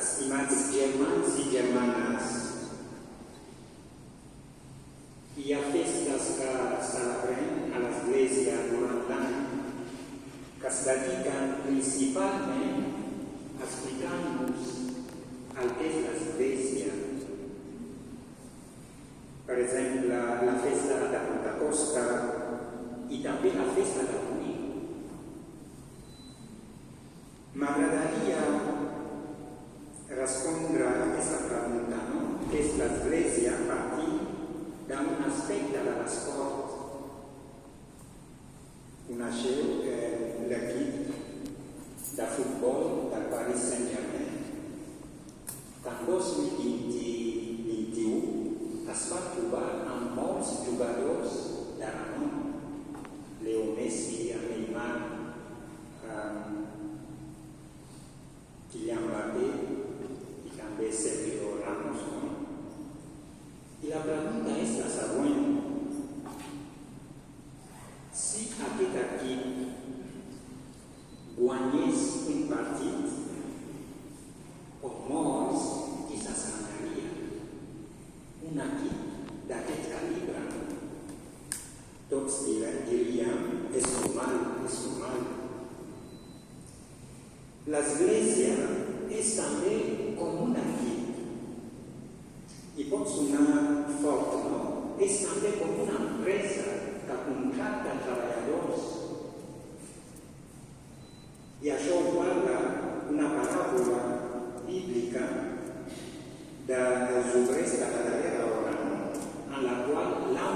estimats germans i germanes, hi ha festes que celebrem a l'Església durant l'any que es dediquen principalment a explicar-nos el que és l'Església. Per exemple, la festa de Pentecosta i també la festa de Purim. M'agradaria respondre a aquesta pregunta, no? Què és l'Església a partir d'un aspecte de l'esport? Coneixeu l'equip de futbol del Paris Saint-Germain? En 2021 es va trobar amb molts jugadors de renom. Leo Messi, Neymar, Kylian Mbappé i també Sergio Ramos. I la pregunta és la següent. Si aquest equip guanyés un partit, o molts, qui s'assembraria? Un equip d'aquest calibre. Tots diríem, és normal. L'Església és també com un equip. I pot sonar fort, no? És també com una empresa.